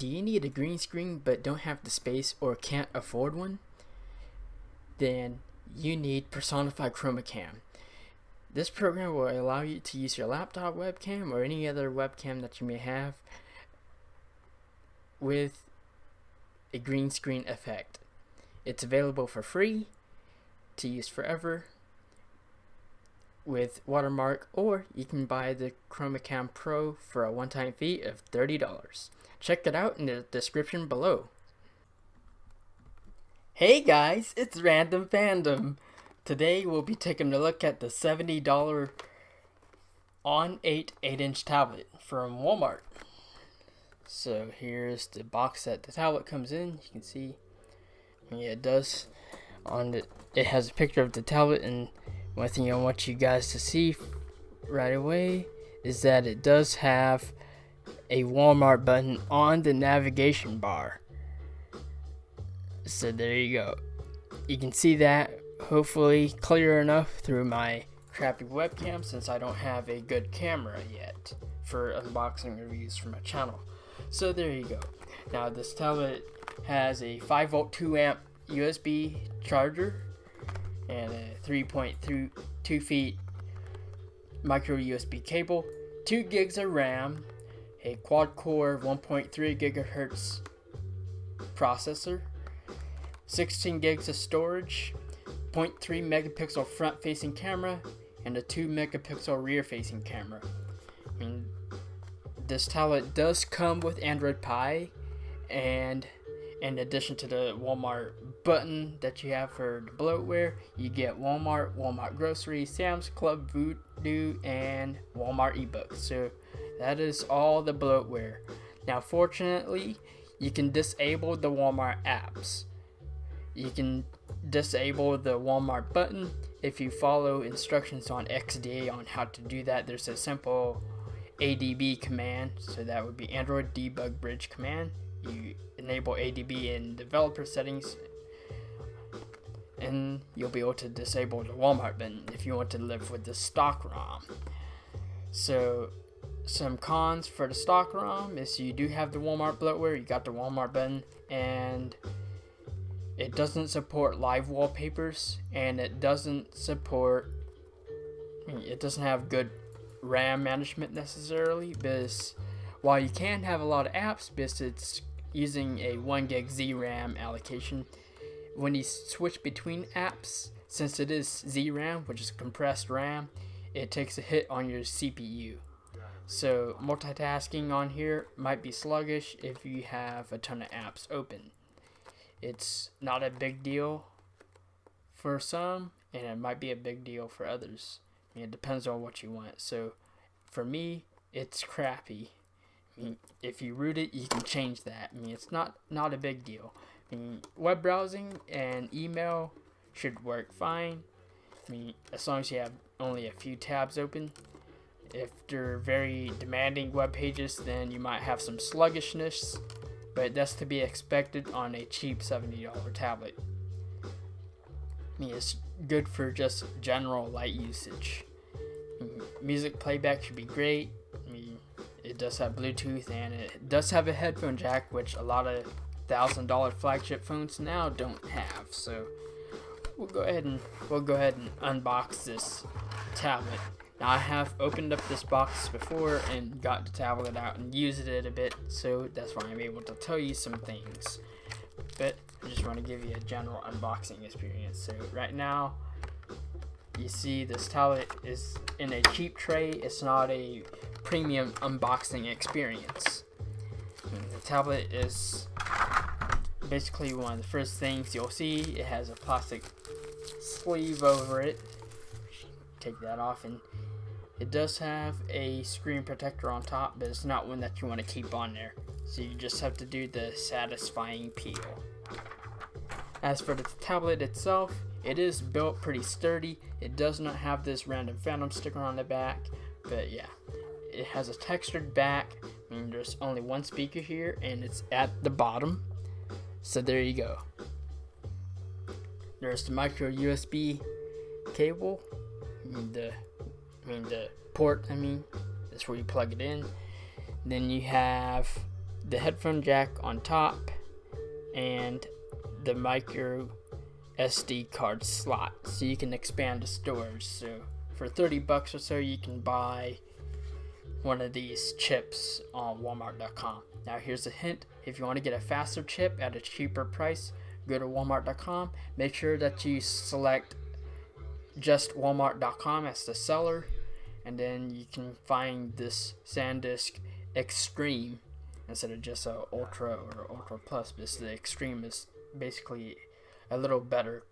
Do you need a green screen but don't have the space or can't afford one? Then you need Personify Chromacam. This program will allow you to use your laptop webcam or any other webcam that you may have with a green screen effect. It's available for free to use forever with watermark, or you can buy the Chromacam Pro for a one-time fee of $30. Check it out in the description below. Hey guys, it's Random Fandom. Today we'll be taking a look at the $70 On 8-inch tablet from Walmart. So here's the box that the tablet comes in. You can see, yeah, it does. It has a picture of the tablet, and one thing I want you guys to see right away is that it does have a Walmart button on the navigation bar. So there you go. You can see that hopefully clear enough through my crappy webcam, since I don't have a good camera yet for unboxing reviews for my channel. So there you go. Now this tablet has a 5V 2A USB charger and a 3.2 feet micro USB cable, 2 gigs of RAM, a quad core 1.3 gigahertz processor, 16 gigs of storage, 0.3 megapixel front facing camera, and a 2 megapixel rear facing camera. And this tablet does come with Android Pie, and in addition to the Walmart button that you have for the bloatware, you get Walmart Grocery, Sam's Club, Voodoo, and Walmart eBooks. So that is all the bloatware. Now fortunately, you can disable the Walmart apps. You can disable the Walmart button if you follow instructions on XDA on how to do that. There's a simple ADB command, so that would be Android Debug Bridge command. You enable ADB in developer settings, and you'll be able to disable the Walmart button if you want to live with the stock ROM. So some cons for the stock ROM is you do have the Walmart bloatware, you got the Walmart button, and it doesn't support live wallpapers, and it doesn't have good RAM management necessarily, because while you can have a lot of apps, because it's using a 1 gig ZRAM allocation, when you switch between apps, since it is ZRAM, which is compressed RAM, it takes a hit on your CPU. So multitasking on here might be sluggish if you have a ton of apps open. It's not a big deal for some, and it might be a big deal for others. I mean, it depends on what you want. So for me, it's crappy. I mean, if you root it, you can change that. I mean, it's not a big deal. I mean, web browsing and email should work fine. I mean, as long as you have only a few tabs open. If they're very demanding web pages, then you might have some sluggishness, but that's to be expected on a cheap $70 tablet. I mean, it's good for just general light usage. I mean, music playback should be great. I mean, it does have Bluetooth, and it does have a headphone jack, which a lot of $1,000 flagship phones now don't have. So we'll go ahead and unbox this tablet. Now I have opened up this box before and got the tablet out and used it a bit, so that's why I'm able to tell you some things. But I just want to give you a general unboxing experience. So right now, you see this tablet is in a cheap tray. It's not a premium unboxing experience. The tablet is basically one of the first things you'll see. It has a plastic sleeve over it. Take that off, and it does have a screen protector on top, but it's not one that you want to keep on there. So you just have to do the satisfying peel. As for the tablet itself, it is built pretty sturdy. It does not have this Random Fandom sticker on the back, but yeah, it has a textured back. I mean, there's only one speaker here, and it's at the bottom. So there you go. There's the micro USB cable. The port, that's where you plug it in. Then you have the headphone jack on top, and the micro SD card slot, so you can expand the storage. So for $30 or so, you can buy one of these chips on Walmart.com. Now here's a hint: if you want to get a faster chip at a cheaper price, go to Walmart.com. Make sure that you select just Walmart.com as the seller, and then you can find this SanDisk Extreme instead of just a Ultra or Ultra Plus, because the Extreme is basically a little better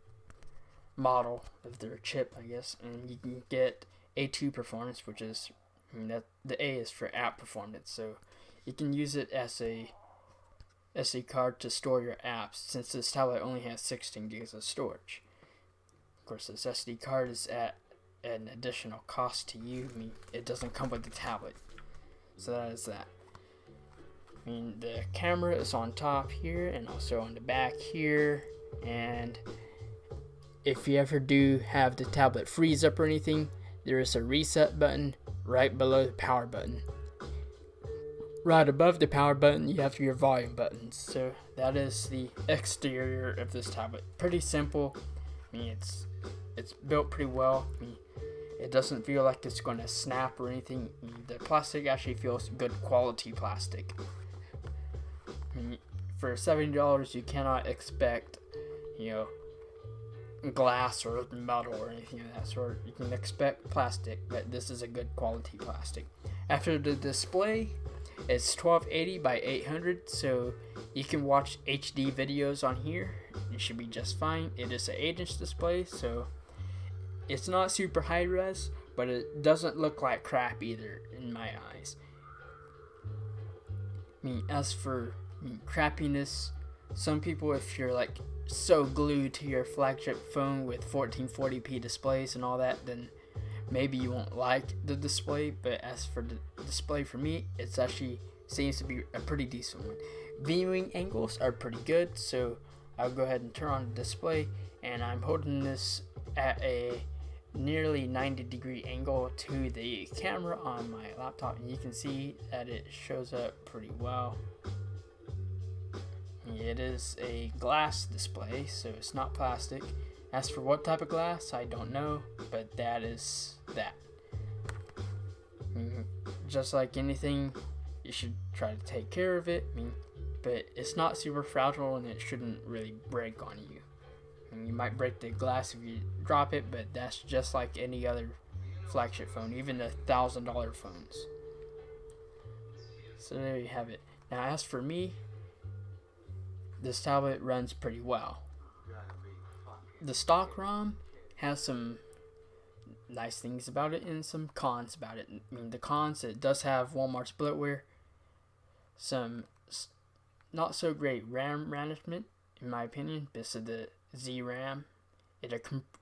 model of their chip, I guess. And you can get A2 performance, which is, that the A is for app performance, so you can use it as a SD card to store your apps, since this tablet only has 16 gigs of storage. Of course, this SD card is at an additional cost to you. It doesn't come with the tablet, so that is that. The camera is on top here and also on the back here, and if you ever do have the tablet freeze up or anything, there is a reset button right below the power button. Right above the power button, you have your volume buttons. So that is the exterior of this tablet. Pretty simple. It's built pretty well. It doesn't feel like it's going to snap or anything. The plastic actually feels good quality plastic. For $70, you cannot expect, glass or metal or anything of that sort. You can expect plastic, but this is a good quality plastic. After the display, it's 1280 by 800, so you can watch HD videos on here. It should be just fine. It is an 8-inch display, so it's not super high res, but it doesn't look like crap either in my eyes. As for crappiness, some people, if you're like so glued to your flagship phone with 1440p displays and all that, then maybe you won't like the display. But as for the display, for me, it's actually seems to be a pretty decent one. Viewing angles are pretty good, so I'll go ahead and turn on the display, and I'm holding this at a nearly 90-degree angle to the camera on my laptop, and you can see that it shows up pretty well. It is a glass display, so it's not plastic. As for what type of glass, I don't know, but that is that. Just like anything, you should try to take care of it, but it's not super fragile and it shouldn't really break on you. You might break the glass if you drop it, but that's just like any other flagship phone, even the $1,000 phones. So there you have it. Now as for me, this tablet runs pretty well. The stock ROM has some nice things about it and some cons about it. The cons, it does have Walmart's bloatware, some not so great RAM management in my opinion, because of the VRAM.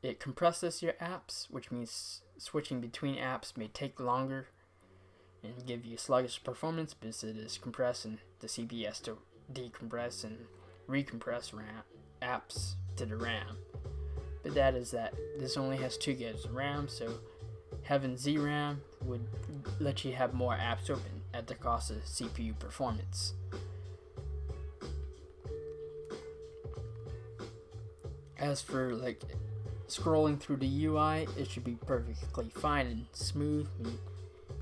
It compresses your apps, which means switching between apps may take longer and give you sluggish performance because it is compressing the CPU has to decompress and recompress apps to the RAM. But that is that. This only has 2 gigs of RAM, so having VRAM would let you have more apps open at the cost of CPU performance. As for scrolling through the UI, it should be perfectly fine and smooth.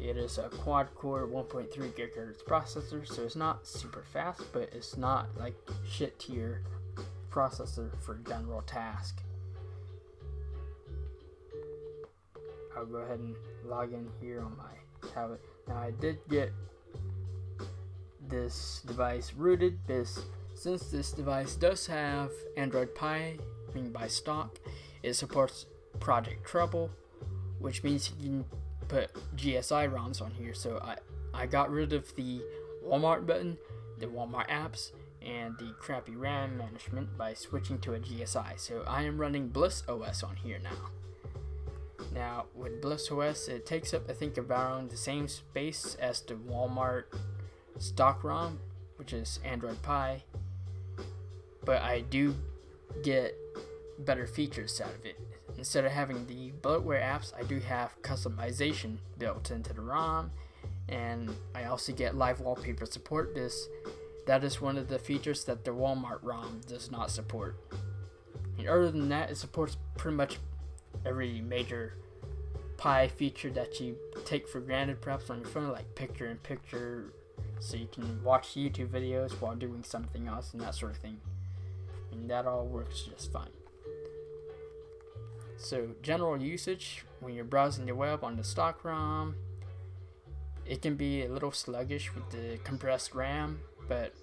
It is a quad-core 1.3 GHz processor, so it's not super fast, but it's not like shit tier processor for general task. I'll go ahead and log in here on my tablet. Now I did get this device rooted, because since this device does have Android Pie, by stock, it supports Project Trouble, which means you can put GSI ROMs on here. So I got rid of the Walmart button, the Walmart apps, and the crappy RAM management by switching to a GSI. So I am running Bliss OS on here now. Now with Bliss OS, it takes up I think around the same space as the Walmart stock ROM, which is Android Pie, but I do get better features out of it. Instead of having the bloatware apps, I do have customization built into the ROM, and I also get live wallpaper support. This that is one of the features that the Walmart ROM does not support. And other than that, it supports pretty much every major Pi feature that you take for granted perhaps on your phone, like picture-in-picture, so you can watch YouTube videos while doing something else and that sort of thing. And that all works just fine. So general usage, when you're browsing the web on the stock ROM, it can be a little sluggish with the compressed RAM, but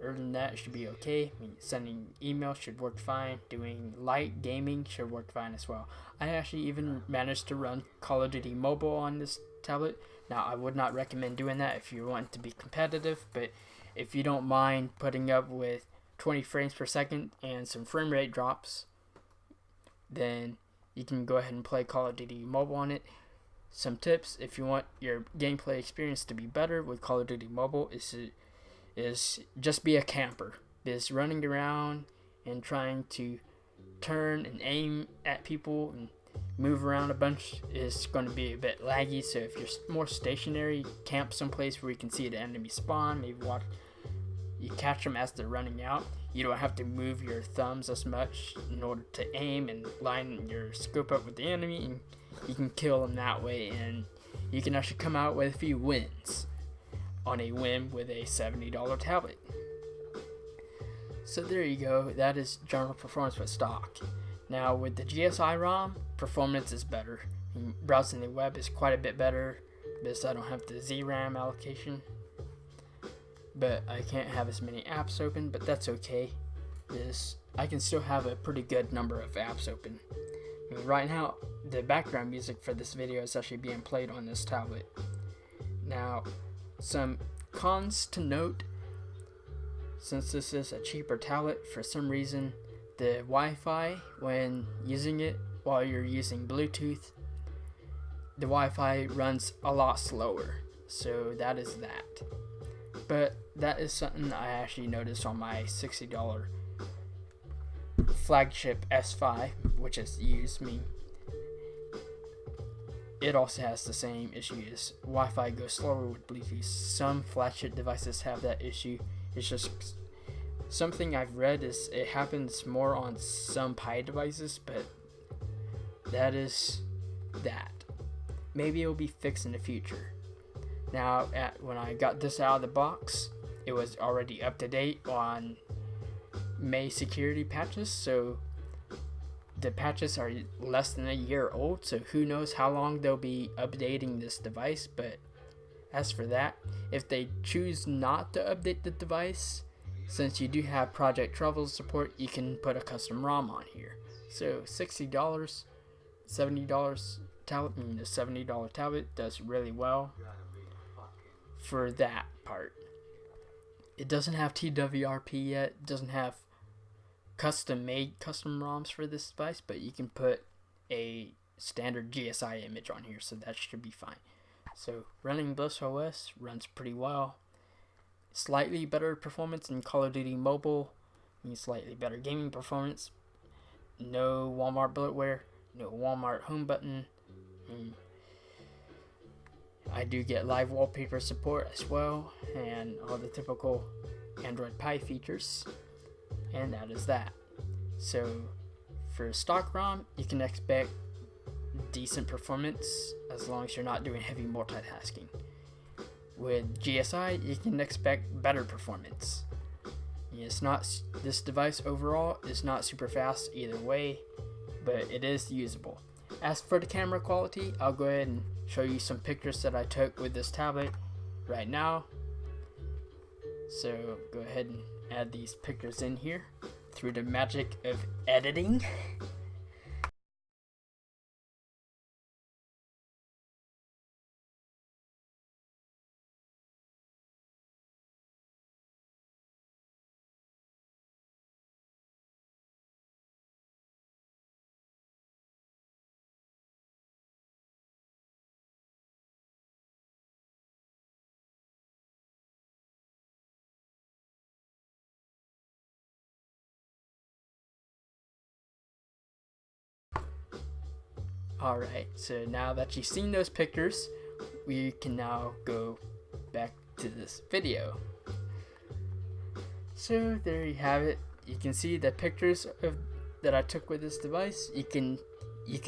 other than that, it should be okay. I mean, sending emails should work fine. Doing light gaming should work fine as well. I actually even managed to run Call of Duty Mobile on this tablet. Now, I would not recommend doing that if you want to be competitive, but if you don't mind putting up with 20 frames per second and some frame rate drops, then you can go ahead and play Call of Duty Mobile on it. Some tips if you want your gameplay experience to be better with Call of Duty Mobile is just be a camper. Is running around and trying to turn and aim at people and move around a bunch is going to be a bit laggy. So if you're more stationary, camp someplace where you can see the enemy spawn, maybe you catch them as they're running out. You don't have to move your thumbs as much in order to aim and line your scope up with the enemy, and you can kill them that way, and you can actually come out with a few wins on a whim with a $70 tablet. So there you go, that is general performance with stock. Now with the GSI ROM, performance is better. Browsing the web is quite a bit better because I don't have the VRAM allocation. But I can't have as many apps open, but that's okay. I can still have a pretty good number of apps open. I mean, right now, the background music for this video is actually being played on this tablet. Now, some cons to note. Since this is a cheaper tablet, for some reason, the Wi-Fi, when using it while you're using Bluetooth, the Wi-Fi runs a lot slower. So that is that. But that is something I actually noticed on my $60 flagship S5, which is used me. It also has the same issue as Wi-Fi goes slower with Bluetooth. Some flagship devices have that issue. It's just something I've read is it happens more on some Pi devices, but that is that. Maybe it'll be fixed in the future. Now, when I got this out of the box, it was already up to date on May security patches, so the patches are less than a year old, so who knows how long they'll be updating this device. But as for that, if they choose not to update the device, since you do have Project Travel support, you can put a custom ROM on here. So $60, $70 tablet, the $70 tablet does really well for that part. It doesn't have TWRP yet, it doesn't have custom ROMs for this device, but you can put a standard GSI image on here, so that should be fine. So running BlissOS runs pretty well. Slightly better performance in Call of Duty Mobile, means slightly better gaming performance. No Walmart bloatware, no Walmart home button. I do get live wallpaper support as well, and all the typical Android Pie features, and that is that. So for stock ROM, you can expect decent performance as long as you're not doing heavy multitasking. With GSI, you can expect better performance. This device overall is not super fast either way, but it is usable. As for the camera quality, I'll go ahead and show you some pictures that I took with this tablet right now. So go ahead and add these pictures in here through the magic of editing. Alright, so now that you've seen those pictures, we can now go back to this video. So there you have it. You can see the pictures that I took with this device. You can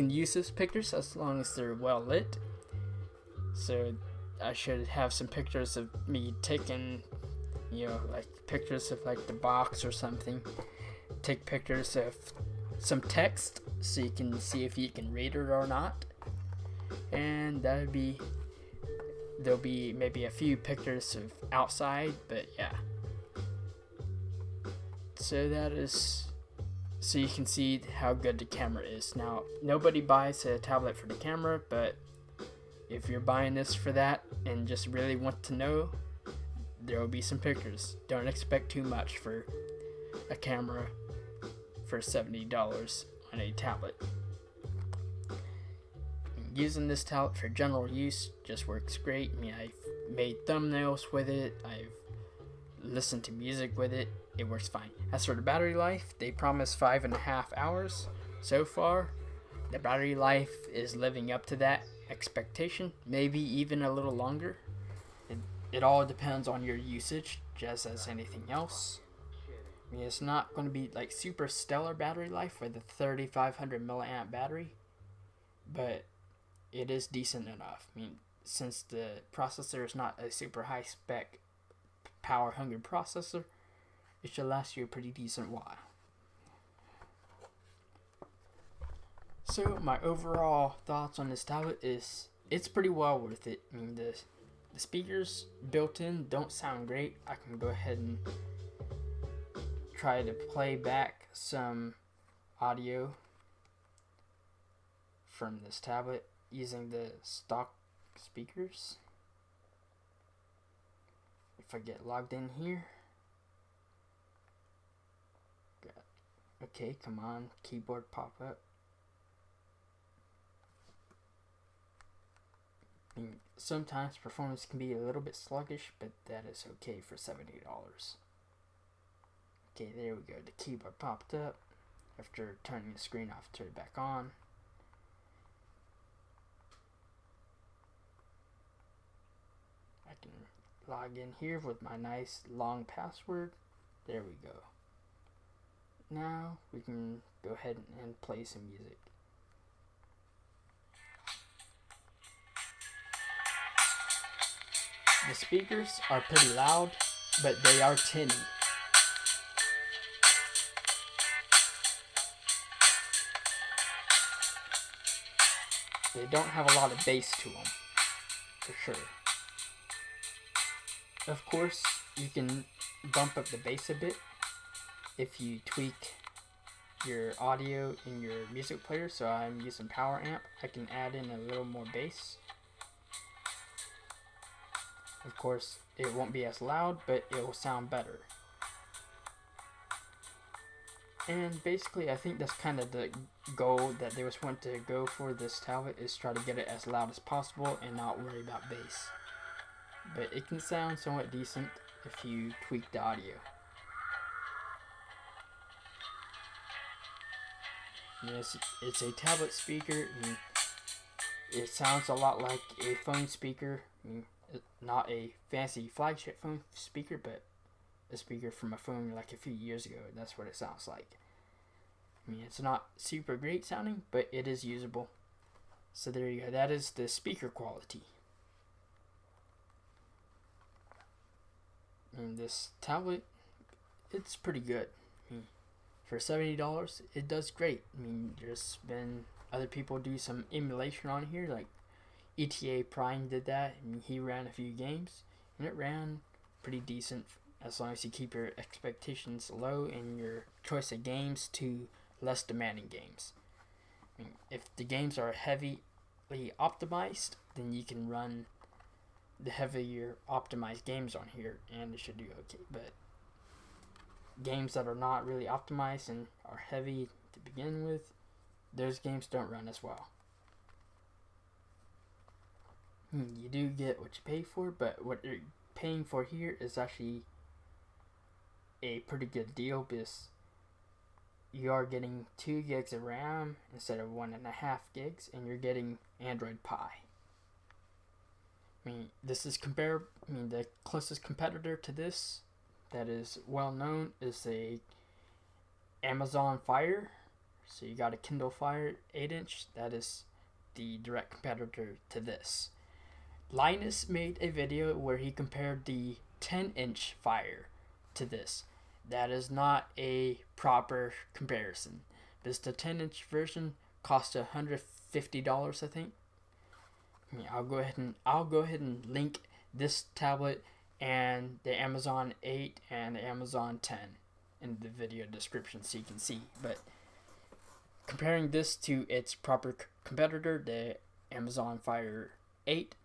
use those pictures as long as they're well lit. So I should have some pictures of me taking, like pictures of like the box or something. Take pictures of some text so you can see if you can read it or not. And there'll be maybe a few pictures of outside, but yeah. So so you can see how good the camera is. Now, nobody buys a tablet for the camera, but if you're buying this for that and just really want to know, there will be some pictures. Don't expect too much for a camera for $70 on a tablet. Using this tablet for general use just works great. I mean, I've made thumbnails with it. I've listened to music with it. It works fine. As for the battery life, they promise 5.5 hours. So far, the battery life is living up to that expectation, maybe even a little longer. It all depends on your usage, just as anything else. I mean, it's not going to be like super stellar battery life with a 3500 milliamp battery, but it is decent enough. I mean, since the processor is not a super high spec power hungry processor, it should last you a pretty decent while. So my overall thoughts on this tablet is it's pretty well worth it. I mean, the speakers built in don't sound great. I can go ahead and try to play back some audio from this tablet using the stock speakers. If I get logged in here. Okay, come on, keyboard pop up. I mean, sometimes performance can be a little bit sluggish, but that is okay for $70. Okay, there we go. The keyboard popped up. After turning the screen off, turn it back on. I can log in here with my nice long password. There we go. Now we can go ahead and play some music. The speakers are pretty loud, but they are tinny. They don't have a lot of bass to them, for sure. Of course, you can bump up the bass a bit if you tweak your audio in your music player. So I'm using Power Amp. I can add in a little more bass. Of course, it won't be as loud, but it will sound better. And basically, I think that's kind of the goal that they was want to go for this tablet, is try to get it as loud as possible and not worry about bass. But it can sound somewhat decent if you tweak the audio. Yes, it's a tablet speaker, and it sounds a lot like a phone speaker. I mean, not a fancy flagship phone speaker, but a speaker from a phone like a few years ago. That's what it sounds like. I mean, it's not super great sounding, but it is usable. So there you go. That is the speaker quality. And this tablet, it's pretty good. I mean, for $70, it does great. I mean, there's been other people do some emulation on here, like ETA Prime did that, and he ran a few games, and it ran pretty decent as long as you keep your expectations low and your choice of games to less demanding games. I mean, if the games are heavily optimized, then you can run the heavier optimized games on here, and it should do okay. But games that are not really optimized and are heavy to begin with, those games don't run as well. You do get what you pay for, but what you're paying for here is actually a pretty good deal, because you are getting 2 gigs of RAM instead of 1.5 gigs, and you're getting Android Pie. I mean, this is the closest competitor to this that is well known is a Amazon Fire. So you got a Kindle Fire 8-inch. That is the direct competitor to this. Linus made a video where he compared the 10-inch Fire to this. That is not a proper comparison, because the 10-inch version cost $150, I think. I'll go ahead and link this tablet and the Amazon 8 and the Amazon 10 in the video description so you can see. But comparing this to its proper competitor, the Amazon Fire 8,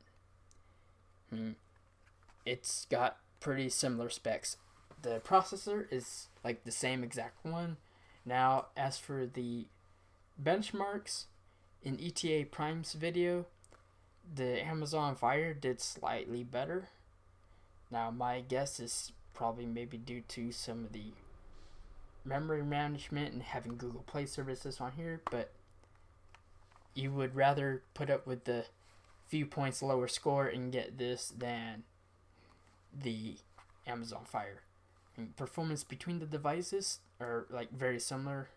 it's got pretty similar specs. The processor is like the same exact one. Now, as for the benchmarks, in ETA Prime's video, the Amazon Fire did slightly better. Now, my guess is probably maybe due to some of the memory management and having Google Play services on here, but you would rather put up with the few points lower score and get this than the Amazon Fire. And performance between the devices are like very similar,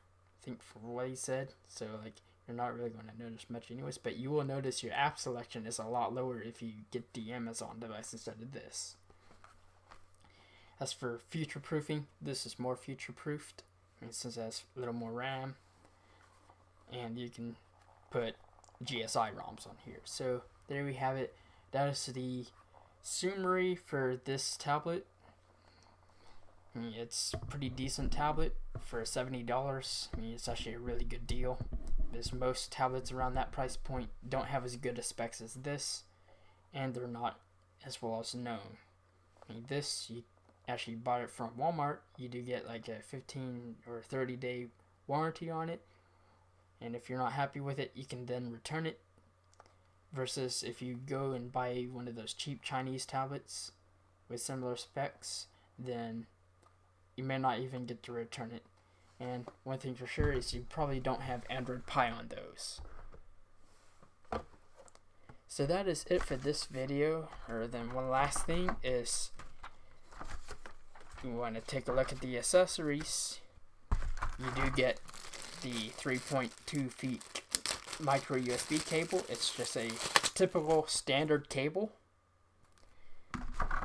I think, for what he said, so like you're not really going to notice much anyways, but you will notice your app selection is a lot lower if you get the Amazon device instead of this. As for future proofing, this is more future proofed, since it has a little more RAM, and you can put GSI ROMs on here. So there we have it. That is the summary for this tablet. It's a pretty decent tablet for $70. It's actually a really good deal, because most tablets around that price point don't have as good a specs as this, and they're not as well as known. This, you actually bought it from Walmart, you do get like a 15 or 30 day warranty on it, and if you're not happy with it, you can then return it, versus if you go and buy one of those cheap Chinese tablets with similar specs, then you may not even get to return it. And one thing for sure is you probably don't have Android Pie on those. So that is it for this video. Or then one last thing is, you want to take a look at the accessories. You do get the 3.2 feet micro USB cable. It's just a typical standard cable.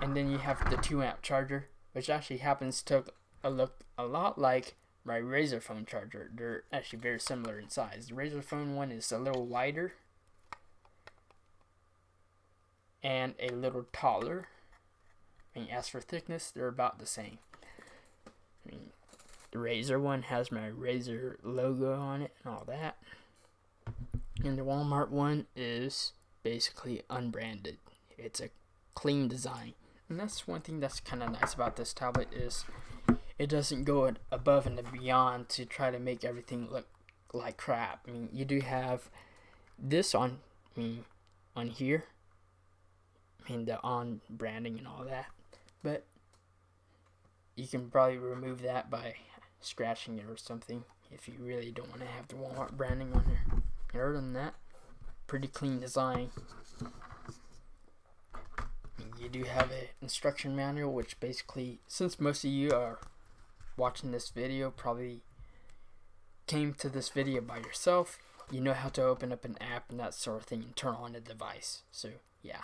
And then you have the 2 amp charger, which actually happens to look a lot like my Razer phone charger. They're actually very similar in size. The Razer phone one is a little wider and a little taller. As for thickness, they're about the same. The Razer one has my Razer logo on it and all that. And the Walmart one is basically unbranded. It's a clean design. And that's one thing that's kind of nice about this tablet, is it doesn't go above and beyond to try to make everything look like crap. You do have this on here. The on branding and all that. But you can probably remove that by scratching it or something if you really don't want to have the Walmart branding on there. Other than that, pretty clean design. You do have an instruction manual, which basically, since most of you are watching this video, probably came to this video by yourself, you know how to open up an app and that sort of thing and turn on a device. So yeah,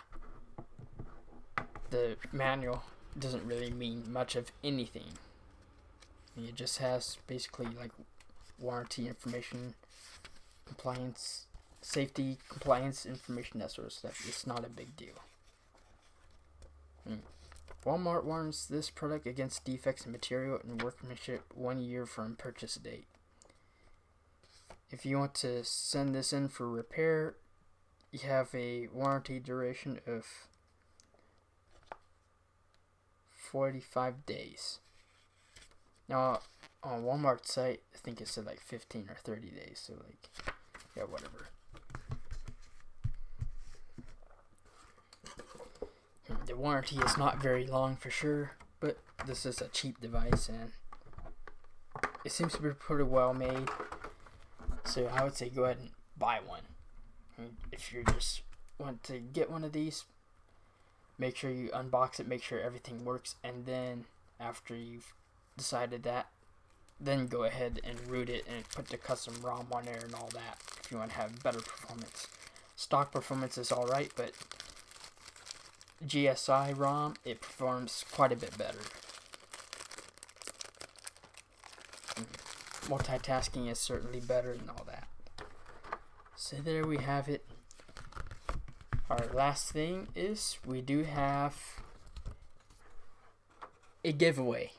the manual doesn't really mean much of anything. It just has basically like warranty information, compliance, safety, compliance information, that sort of stuff. It's not a big deal. Walmart warns this product against defects in material and workmanship 1 year from purchase date. If you want to send this in for repair, you have a warranty duration of 45 days. Now, on Walmart's site, I think it said like 15 or 30 days, so like, yeah, whatever. The warranty is not very long for sure, but this is a cheap device and it seems to be pretty well made, so I would say go ahead and buy one. If you just want to get one of these, make sure you unbox it, make sure everything works, and then after you've decided that, then go ahead and root it and put the custom ROM on there and all that if you want to have better performance. Stock performance is alright, but GSI ROM, it performs quite a bit better. Multitasking is certainly better and all that. So there we have it. Our last thing is we do have a giveaway.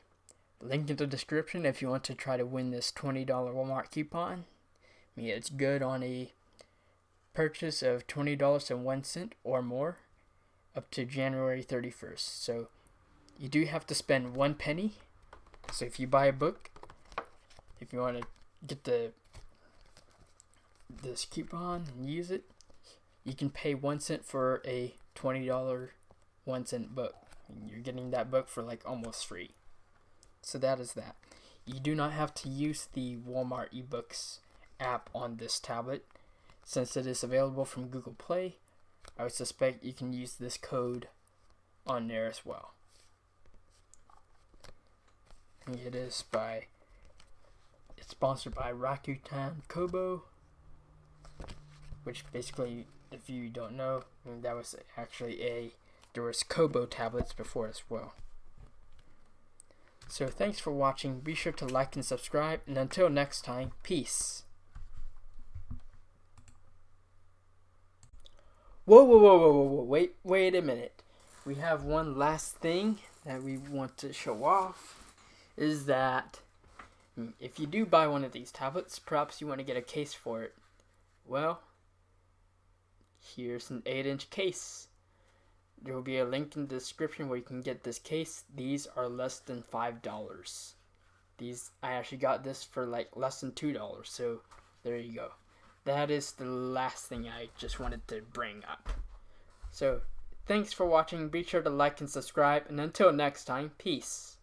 Link in the description if you want to try to win this $20 Walmart coupon. I mean, it's good on a purchase of $20.01 or more up to January 31st. So you do have to spend 1 penny. So if you buy a book, if you want to get this coupon and use it, you can pay 1 cent for a $20 1 cent book. And you're getting that book for like almost free. So that is that. You do not have to use the Walmart eBooks app on this tablet. Since it is available from Google Play, I would suspect you can use this code on there as well. And it's sponsored by Rakuten Kobo, which basically, if you don't know, I mean, that was actually there was Kobo tablets before as well. So thanks for watching. Be sure to like and subscribe, and until next time, peace. Whoa, wait a minute. We have one last thing that we want to show off, is that if you do buy one of these tablets, perhaps you want to get a case for it. Well, here's an 8-inch case. There will be a link in the description where you can get this case. These are less than $5. I actually got this for like less than $2, so there you go. That is the last thing I just wanted to bring up. So, thanks for watching. Be sure to like and subscribe, and until next time, peace.